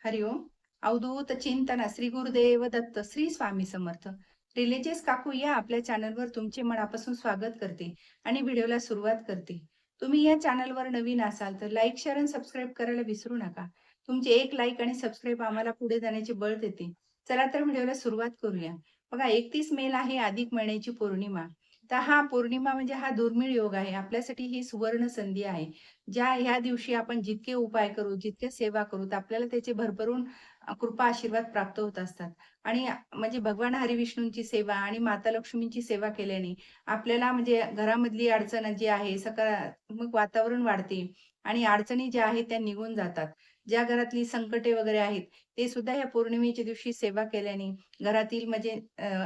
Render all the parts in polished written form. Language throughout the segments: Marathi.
हरिओम. अवधूत चिंतन श्री गुरुदेव दत्त श्री स्वामी समर्थ. रिलीजियस काकू या आपल्या चॅनलवर तुमचे मनापासून स्वागत करते आणि व्हिडिओला सुरुवात करते. तुम्ही या चॅनलवर नवीन असाल तर लाईक शेअर आणि सबस्क्राईब करायला विसरू नका. तुमचे एक लाईक आणि सबस्क्राईब आम्हाला पुढे जाण्याचे बळ देते. चला तर व्हिडिओला सुरुवात करूया. बघा, 31 मेला आहे अधिक महिन्याची पौर्णिमा. तर हा पौर्णिमा म्हणजे हा दुर्मिळ योग आहे. आपल्यासाठी ही सुवर्ण संधी आहे. ह्या दिवशी आपण जितके उपाय करू, जितके सेवा करू, तर आपल्याला त्याचे भरभरून कृपा आशीर्वाद प्राप्त होत असतात. आणि म्हणजे भगवान हरिविष्णूंची सेवा आणि माता लक्ष्मींची सेवा केल्याने आपल्याला म्हणजे घरामधली अडचण जी आहे, सकारात्मक वातावरण वाढते आणि अडचणी ज्या आहेत त्या निघून जातात. ज्या घरातली संकटे वगैरे आहेत, ते सुद्धा या पौर्णिमेच्या दिवशी सेवा केल्याने घरातील म्हणजे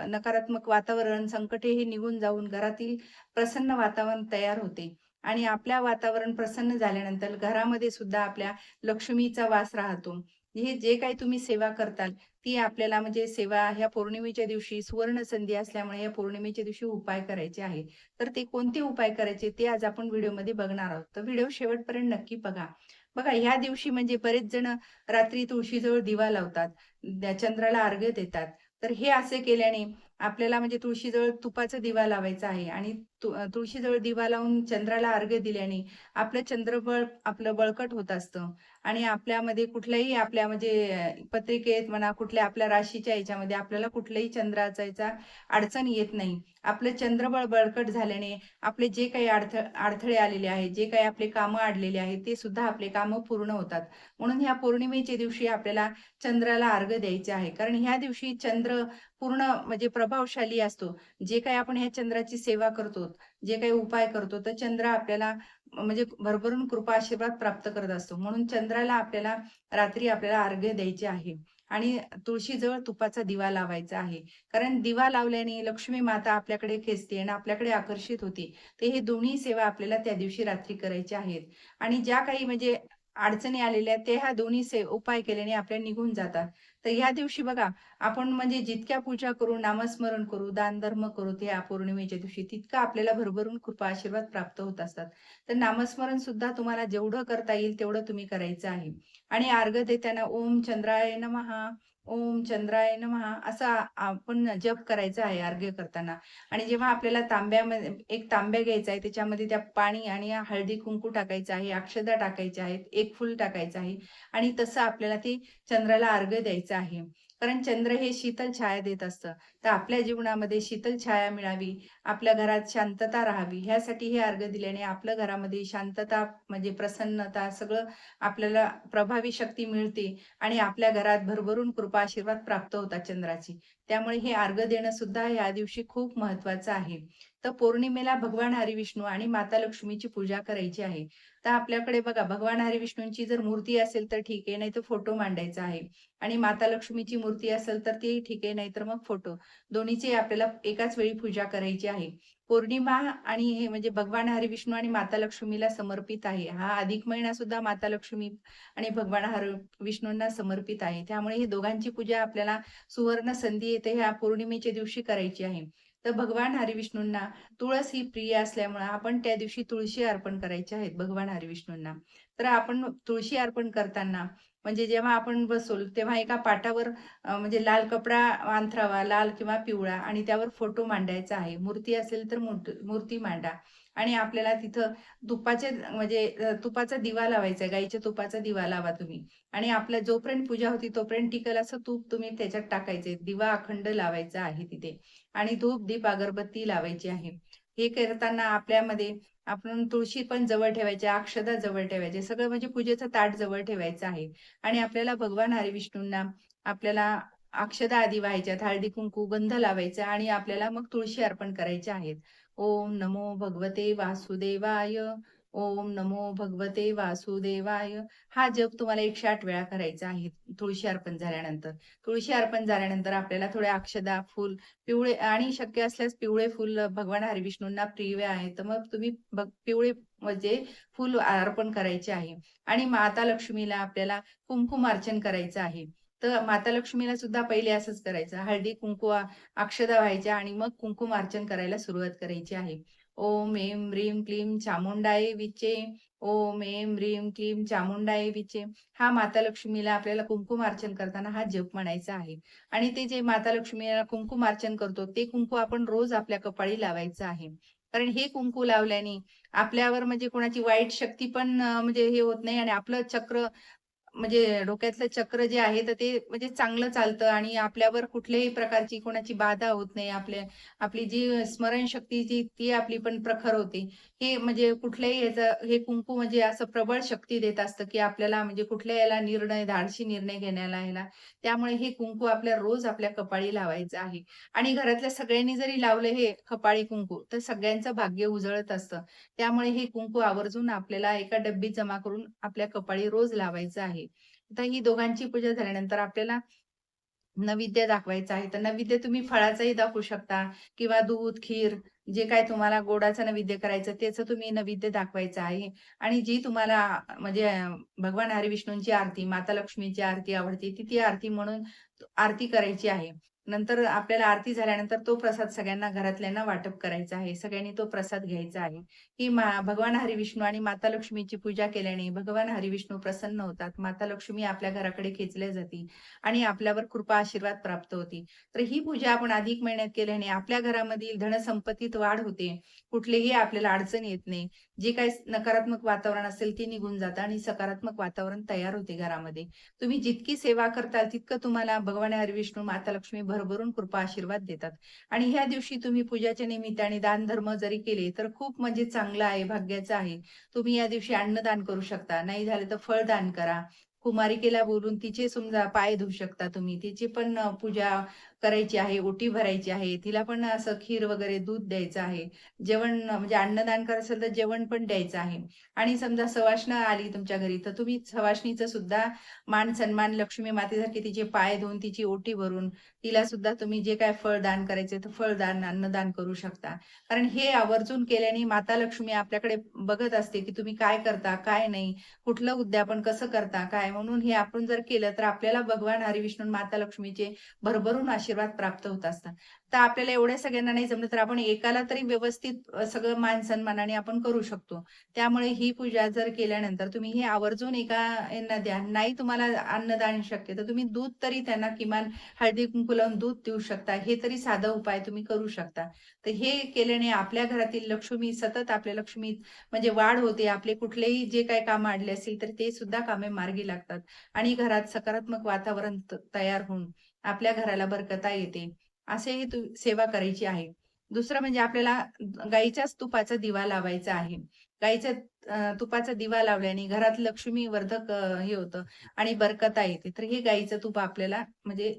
नकारात्मक वातावरण, संकटे हे निघून जाऊन घरातील प्रसन्न वातावरण तयार होते. आणि आपल्या वातावरण प्रसन्न झाल्यानंतर घरामध्ये सुद्धा आपल्या लक्ष्मीचा वास राहतो. हे जे काही तुम्ही सेवा करताल, ती आपल्याला म्हणजे सेवा ह्या पौर्णिमेच्या दिवशी सुवर्ण संधी असल्यामुळे या पौर्णिमेच्या दिवशी उपाय करायचे आहे. तर ते कोणते उपाय करायचे ते आज आपण व्हिडिओमध्ये बघणार आहोत. तर व्हिडिओ शेवटपर्यंत नक्की बघा. बघा, ह्या दिवशी म्हणजे बरेच जण रात्री तुळशीजवळ दिवा लावतात, चंद्राला अर्घ्य देतात. तर हे असे केल्याने आपल्याला म्हणजे तुळशीजवळ तुपाचा दिवा लावायचा आहे आणि तुळशीजवळ दिवा लावून चंद्राला अर्घ्य दिल्याने आपलं चंद्रबळ आपलं बळकट होत असतं आणि आपल्यामध्ये कुठल्याही आपल्या म्हणजे पत्रिकेत म्हणा, कुठल्या आपल्या राशीच्या ह्याच्यामध्ये आपल्याला कुठल्याही चंद्राचा याचा अडचण येत नाही. आपलं चंद्रबळ बळकट झाल्याने आपले जे काही अडथळे आलेले आहेत, जे काही आपले कामं अडलेले आहेत, ते सुद्धा आपले कामं पूर्ण होतात. म्हणून ह्या पौर्णिमेच्या दिवशी आपल्याला चंद्राला अर्घ्य द्यायचे आहे. कारण ह्या दिवशी चंद्र पूर्ण म्हणजे प्रभावशाली असतो. जे काही आपण ह्या चंद्राची सेवा करतो, जे काही उपाय करतो, तर चंद्र आपल्याला म्हणजे भरभरून कृपा आशीर्वाद प्राप्त करत असतो. म्हणून चंद्राला आपल्याला रात्री आपल्याला अर्घ्य द्यायचे आहे आणि तुळशीजवळ तुपाचा दिवा लावायचा आहे. कारण दिवा लावल्याने लक्ष्मी माता आपल्याकडे खेचते आणि आपल्याकडे आकर्षित होते. तर हे दोन्ही सेवा आपल्याला त्या दिवशी रात्री करायच्या आहेत. आणि ज्या काही म्हणजे अडचणी आलेल्या आहेत, ते ह्या दोन्ही उपाय केल्याने आपल्या निघून जातात. तर ह्या दिवशी बघा, आपण म्हणजे जितक्या पूजा करू, नामस्मरण करू, दानधर्म करू त्या पौर्णिमेच्या दिवशी, तितकं आपल्याला भरभरून कृपा आशीर्वाद प्राप्त होत असतात. तर नामस्मरण सुद्धा तुम्हाला जेवढं करता येईल तेवढं तुम्ही करायचं आहे. आणि अर्घ्य देताना ओम चंद्राय नमः, ओम चंद्राय नमः असा आपण जप करायचा आहे अर्घ्य करताना. आणि जेव्हा आपल्याला तांब्यामध्ये एक तांब्या घ्यायचा आहे, त्याच्यामध्ये त्या पाणी आणि हळदी कुंकू टाकायचं आहे, अक्षता टाकायच्या आहेत, एक फूल टाकायचं आहे आणि तसं आपल्याला ते चंद्राला अर्घ्य द्यायचं आहे. कारण चंद्र हे शीतल छाया देत असतं. तर आपल्या जीवनामध्ये शीतल छाया मिळावी, आपल्या घरात शांतता राहावी, ह्यासाठी हे अर्घ्य दिल्याने आपल्या घरामध्ये शांतता म्हणजे प्रसन्नता सगळं आपल्याला प्रभावी शक्ती मिळते आणि आपल्या घरात भरभरून कृपा आशीर्वाद प्राप्त होतात चंद्राची. त्यामुळे हे अर्घ्य देणं सुद्धा या दिवशी खूप महत्त्वाचं आहे. तर पौर्णिमेला भगवान हरिविष्णू आणि माता लक्ष्मीची पूजा करायची आहे. तर आपल्याकडे बघा, भगवान हरिविष्णूंची जर मूर्ती असेल तर ठीक आहे, नाहीतर फोटो मांडायचा आहे. आणि माता लक्ष्मीची मूर्ती असेल तर ती ठीक आहे, नाहीतर मग फोटो. दोन्हीची आपल्याला एकाच वेळी पूजा करायची आहे. पौर्णिमा आणि हे म्हणजे भगवान हरिविष्णू आणि माता लक्ष्मीला समर्पित आहे. हा अधिक महिना सुद्धा माता लक्ष्मी आणि भगवान विष्णूंना समर्पित आहे. त्यामुळे ही दोघांची पूजा आपल्याला सुवर्ण संधी येते ह्या पौर्णिमेच्या दिवशी करायची आहे. तर भगवान हरिविष्णूंना तुळस ही प्रिय असल्यामुळे आपण त्या दिवशी तुळशी अर्पण करायची आहेत भगवान हरिविष्णूंना. तर आपण तुळशी अर्पण करताना म्हणजे जेव्हा आपण बसू तेव्हा एका पाटावर म्हणजे लाल कपडा अंथरावा, लाल किंवा पिवळा आणि त्यावर फोटो मांडायचा आहे. मूर्ती असेल तर मूर्ती मांडा आणि आपल्याला तिथं तुपाचे म्हणजे तुपाचा दिवा लावायचा आहे. गाईच्या तुपाचा दिवा लावा तुम्ही आणि आपल्या जोपर्यंत पूजा होती तोपर्यंत टिकेल असं तूप तुम्ही त्याच्यात टाकायचे. दिवा अखंड लावायचा आहे तिथे आणि धूप, दीप, अगरबत्ती लावायची आहे. हे करताना आपल्यामध्ये आपण तुळशी पण जवळ ठेवायची, अक्षदा जवळ ठेवायचे. सगळं म्हणजे पूजेचं ताट जवळ ठेवायचं आहे आणि आपल्याला भगवान हरिविष्णूंना आपल्याला अक्षदा आधी वाहायच्यात, हळदी-कुंकू, गंध लावायचा आणि आपल्याला मग तुळशी अर्पण करायच्या आहेत. ओम नमो भगवते वासुदेवाय, ओम नमो भगवते वासुदेवाय. हा जप तुम्हाला 108 वेळा करायचा आहे तुळशी अर्पण झाल्यानंतर. तुळशी अर्पण झाल्यानंतर आपल्याला थोड्या अक्षदा, फूल पिवळे आणि शक्य असल्यास पिवळे फुल भगवान हरिविष्णूंना प्रिय आहे. तर मग तुम्ही पिवळे म्हणजे फूल अर्पण करायचे आहे आणि माता लक्ष्मीला आपल्याला कुंकुमार्चन करायचं आहे. तर माता लक्ष्मीला सुद्धा पहिले असंच करायचं. हळदी-कुंकू, अक्षदा व्हायच्या आणि मग कुंकुमार्चन करायला सुरुवात करायची आहे. ओम ऐं ह्रीं क्लीं चामुंडाय विचे ओम ऐं ह्रीं क्लीं चामुंडाय विचे हा माता लक्ष्मीला आपल्याला कुंकुमार्चन करताना हा जप म्हणायचा आहे. आणि ते जे माता लक्ष्मीला कुंकुमार्चन करतो, ते कुंकू आपण रोज आपल्या कपाळी लावायचं आहे. कारण हे कुंकू लावल्याने आपल्यावर म्हणजे कोणाची वाईट शक्ती पण म्हणजे हे होत नाही आणि आपलं चक्र म्हणजे डोक्यातलं चक्र जे आहे, तर ते म्हणजे चांगलं चालतं आणि आपल्यावर कुठल्याही प्रकारची कोणाची बाधा होत नाही. आपली जी स्मरणशक्ती जी ती आपली पण प्रखर होते. हे म्हणजे कुठल्याही ह्याचं हे कुंकू म्हणजे असं प्रबळ शक्ती देत असतं, की आपल्याला म्हणजे कुठल्या याला धाडसी निर्णय घेण्याला ह्याला. त्यामुळे हे कुंकू आपल्या रोज आपल्या कपाळी लावायचं आहे. आणि घरातल्या सगळ्यांनी जरी लावलं हे कपाळी कुंकू, तर सगळ्यांचं भाग्य उजळत असतं. त्यामुळे हे कुंकू आवर्जून आपल्याला एका डब्बीत जमा करून आपल्या कपाळी रोज लावायचं आहे. आता ही दोघांची पूजा झाल्यानंतर आपल्याला नैवेद्य दाखवायचा आहे. तर नैवेद्य तुम्ही फळाचाही दाखवू शकता किंवा दूध, खीर जे काही तुम्हाला गोडाचं नैवेद्य करायचं त्याचं तुम्ही नैवेद्य दाखवायचं आहे. आणि जी तुम्हाला म्हणजे भगवान हरिविष्णूंची आरती, माता लक्ष्मीची आरती आवडते, ती ती आरती म्हणून आरती करायची आहे. नंतर आपल्याला आरती झाल्यानंतर तो प्रसाद सगळ्यांना घरातल्यांना वाटप करायचा आहे. सगळ्यांनी तो प्रसाद घ्यायचा आहे. ही भगवान हरिविष्णू आणि माता लक्ष्मीची पूजा केल्याने भगवान हरिविष्णू प्रसन्न होतात. माता लक्ष्मी आपल्या घराकडे खेचल्या जाते आणि आपल्यावर कृपा आशीर्वाद प्राप्त होते. तर ही पूजा आपण अधिक महिन्यात केल्याने आपल्या घरामधील धनसंपत्तीत वाढ होते. कुठलीही आपल्याला अडचण येत नाही. जे काही नकारात्मक वातावरण असेल ते निघून जातं आणि सकारात्मक वातावरण तयार होते घरामध्ये. तुम्ही जितकी सेवा करताल तितकं तुम्हाला भगवान हरिविष्णू, माता लक्ष्मी भरभरून कृपा आशीर्वाद देतात. आणि ह्या दिवशी तुम्ही पूजाच्या निमित्ताने दानधर्म जरी केले तर खूप म्हणजे चांगलं आहे, भाग्याचं आहे. तुम्ही या दिवशी अन्नदान करू शकता. नाही झालं तर फळदान करा. कुमारिकेला बोलून तिचे समजा पाय धुवू शकता तुम्ही. तिची पण पूजा करायची आहे, ओटी भरायची आहे. तिला पण असं खीर वगैरे दूध द्यायचं आहे. जेवण म्हणजे अन्नदान करायचं असेल तर जेवण पण द्यायचं आहे. आणि समजा सवाष्ण आली तुमच्या घरी, तर तुम्ही सवाष्णीचं सुद्धा मान-सन्मान लक्ष्मी मातेसारखे तिचे पाय धुवून, तिची ओटी भरून, तिला सुद्धा तुम्ही जे काही फळदान करायचे तर फळदान, अन्नदान करू शकता. कारण हे आवर्जून केल्याने माता लक्ष्मी आपल्याकडे बघत असते, की तुम्ही काय करता, काय नाही. कुठलं उद्यापन कसं करता, काय? म्हणून हे आपण जर केलं तर आपल्याला भगवान हरिविष्णू माता लक्ष्मीचे भरभरून आशीर्वाद प्राप्त होत असतात. तर आपल्याला एवढ्या सगळ्यांना नाही जमलं तर आपण एकाला तरी व्यवस्थित सगळं मान-सन्मानाने आपण करू शकतो. त्यामुळे ही पूजा जर केल्यानंतर तुम्ही हे आवर्जून एका यांना द्या. नाही तुम्हाला अन्नदान शक्य तर तुम्ही दूध तरी त्यांना किमान हळदी-कुंकू लावून दूध देऊ शकता. हे तरी साधा उपाय तुम्ही करू शकता. तर हे केल्याने आपल्या घरातील लक्ष्मी सतत आपल्या लक्ष्मी म्हणजे वाढ होते. आपले कुठलेही जे काही कामं अडले असतील, तर ते सुद्धा कामे मार्गी लागतात आणि घरात सकारात्मक वातावरण तयार होऊन आपल्या घराला बरकता येते. असेही सेवा करायची आहे. दुसरं म्हणजे आपल्याला गाईच्याच तुपाचा दिवा लावायचा आहे. गाईच्या तुपाचा दिवा लावल्याने घरात लक्ष्मीवर्धक हे होतं आणि बरकता येते. तर हे गाईचं तूप आपल्याला म्हणजे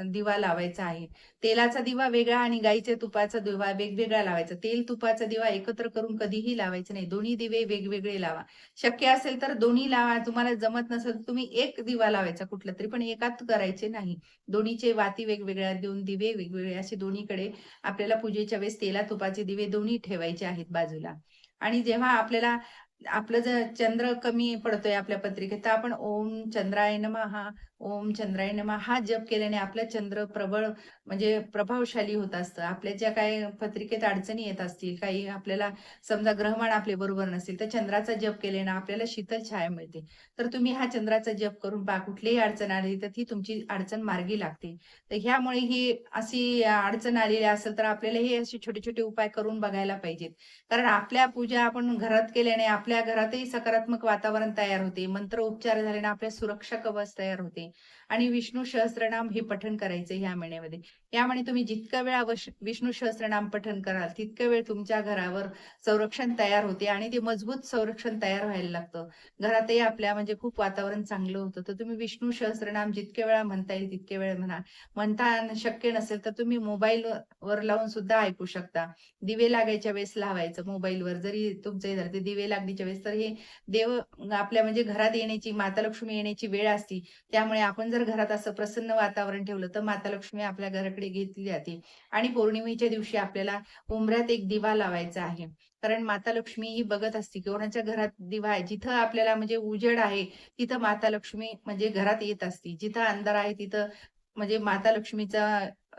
दिवा लावायचा आहे. तेलाचा दिवा वेगळा आणि गाईच्या तुपाचा दिवा वेगवेगळा लावायचा. तेल, तुपाचा दिवा एकत्र करून कधीही लावायचे नाही. दोन्ही दिवे वेगवेगळे लावा. शक्य असेल तर दोन्ही लावा. तुम्हाला जमत नसेल तर तुम्ही एक दिवा लावायचा कुठलातरी, पण एकात करायचे नाही. दोन्हीचे वाती वेगवेगळ्या देऊन दिवे वेगवेगळे असे दोन्हीकडे आपल्याला पूजेच्या वेळेस तेला तुपाचे दिवे दोन्ही ठेवायचे आहेत बाजूला. आणि जेव्हा आपल्याला आपलं जर चंद्र कमी पडतोय आपल्या पत्रिकेत, तर आपण ओम चंद्राय नमः, ओम चंद्राय नमः हा जप केल्याने आपलं चंद्र प्रबळ म्हणजे प्रभावशाली होत असतं. आपल्या ज्या काही पत्रिकेत अडचणी येत असतील, काही आपल्याला समजा ग्रहमान आपले बरोबर नसेल, तर चंद्राचा जप केल्याने आपल्याला शीतल छाया मिळते. तर तुम्ही हा चंद्राचा जप करून पहा. कुठलीही अडचण आली, तर ती तुमची अडचण मार्गी लागते. तर ह्यामुळे ही अशी अडचण आलेली असेल, तर आपल्याला हे असे छोटे-छोटे उपाय करून बघायला पाहिजेत. कारण आपल्या पूजा आपण घरात केल्याने आपल्या घरातही सकारात्मक वातावरण तयार होते. मंत्र उपचार झाल्याने आपल्या सुरक्षा कवच तयार होते आणि विष्णू सहस्त्रनाम हे पठण करायचं ह्या महिन्यामध्ये. यामुळे तुम्ही जितका वेळा विष्णू सहस्त्रनाम पठण कराल, तितका वेळ तुमच्या घरावर संरक्षण तयार होते आणि ते मजबूत संरक्षण तयार व्हायला लागतं. घरातही आपल्या म्हणजे खूप वातावरण चांगलं होतं. तर तुम्ही विष्णू सहस्त्रनाम जितके वेळा म्हणता येईल तितके वेळ म्हणा. म्हणता शक्य नसेल तर तुम्ही मोबाईल वर लावून सुद्धा ऐकू शकता. दिवे लागायच्या वेळेस लावायचं मोबाईलवर जरी तुमचं हे झालं, ते दिवे लागणीच्या वेळेस तर हे देव आपल्या म्हणजे घरात येण्याची, माता लक्ष्मी येण्याची वेळ असते. त्यामुळे आपण जर घरात असं प्रसन्न वातावरण ठेवलं, तर माता लक्ष्मी आपल्या घराकडे घेतली जाते. आणि पौर्णिमेच्या दिवशी आपल्याला उंबऱ्यात एक दिवा लावायचा आहे. कारण माता लक्ष्मी ही बघत असते, की कोणाच्या घरात दिवा आहे. जिथं आपल्याला म्हणजे उजेड आहे, तिथं माता लक्ष्मी म्हणजे घरात येत असते. जिथं अंधार आहे, तिथं म्हणजे माता लक्ष्मीचा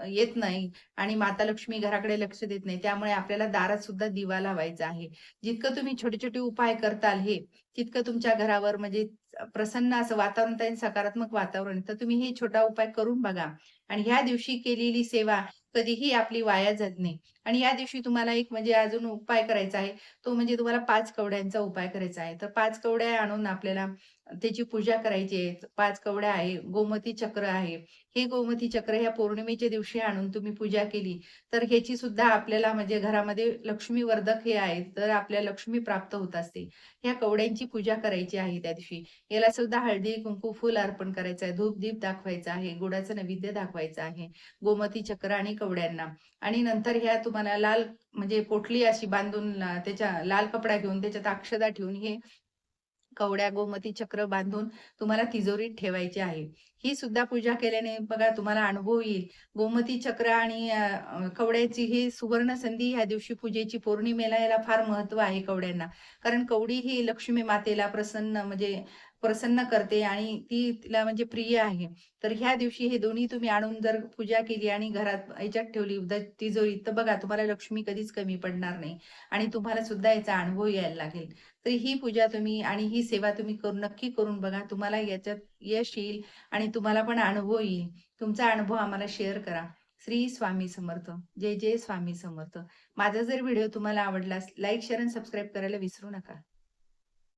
येत नाही आणि माता लक्ष्मी घराकडे लक्ष देत नाही. त्यामुळे आपल्याला दारात सुद्धा दिवा लावायचा आहे. जितकं तुम्ही छोटे-छोटे उपाय करताल हे, तितकं तुमच्या घरावर म्हणजे प्रसन्न असं वातावरण तयार सकारात्मक वातावरण. तर तुम्ही हे छोटा उपाय करून बघा आणि ह्या दिवशी केलेली सेवा कधीही आपली वाया जात नाही. आणि या दिवशी तुम्हाला एक म्हणजे अजून उपाय करायचा आहे. तो म्हणजे तुम्हाला 5 कवड्यांचा उपाय करायचा आहे. तर 5 कवड्या आणून आपल्याला त्याची पूजा करायची आहे. 5 कवड्या आहे, गोमती चक्र आहे. हे गोमती चक्र ह्या पौर्णिमेच्या दिवशी आणून तुम्ही पूजा केली, तर ह्याची सुद्धा आपल्याला म्हणजे घरामध्ये लक्ष्मीवर्धक हे आहे, तर आपल्याला लक्ष्मी प्राप्त होत असते. ह्या कवड्यांची पूजा करायची आहे त्या दिवशी. याला सुद्धा हळदी, कुंकू, फूल अर्पण करायचं आहे, धूप-दीप दाखवायचा आहे, गुळाचं नैवेद्य दाखवायचं आहे, गोमती चक्र आणि कवड्यांना. आणि नंतर ह्या तुम्हाला लाल म्हणजे पोटली अशी बांधून त्याच्या लाल कपडा घेऊन त्याच्यात अक्षता ठेवून हे कवड्या, गोमती चक्र बांधून तुम्हाला तिजोरीत ठेवायची आहे. ही सुद्धा पूजा केल्याने बघा तुम्हाला अनुभव येईल. गोमती चक्र आणि कवड्याची ही सुवर्ण संधी ह्या दिवशी पूजेची पौर्णिमेला याला फार महत्त्व आहे कवड्यांना. कारण कवडी ही लक्ष्मी मातेला प्रसन्न म्हणजे प्रसन्न करते आणि ती तिला म्हणजे प्रिय आहे. तर ह्या दिवशी हे दोन्ही तुम्ही आणून जर पूजा केली आणि घरात ह्याच्यात ठेवली तिजोरीत, तर बघा तुम्हाला लक्ष्मी कधीच कमी पडणार नाही आणि तुम्हाला सुद्धा याचा अनुभव यायला लागेल. तर ही पूजा तुम्ही आणि ही सेवा तुम्ही नक्की करून बघा. तुम्हाला याच्यात यश येईल आणि तुम्हाला पण अनुभव येईल. तुमचा अनुभव आम्हाला शेअर करा. श्री स्वामी समर्थ. जय जय स्वामी समर्थ. माझा जर व्हिडिओ तुम्हाला आवडला लाईक, शेअर आणि सबस्क्राईब करायला विसरू नका.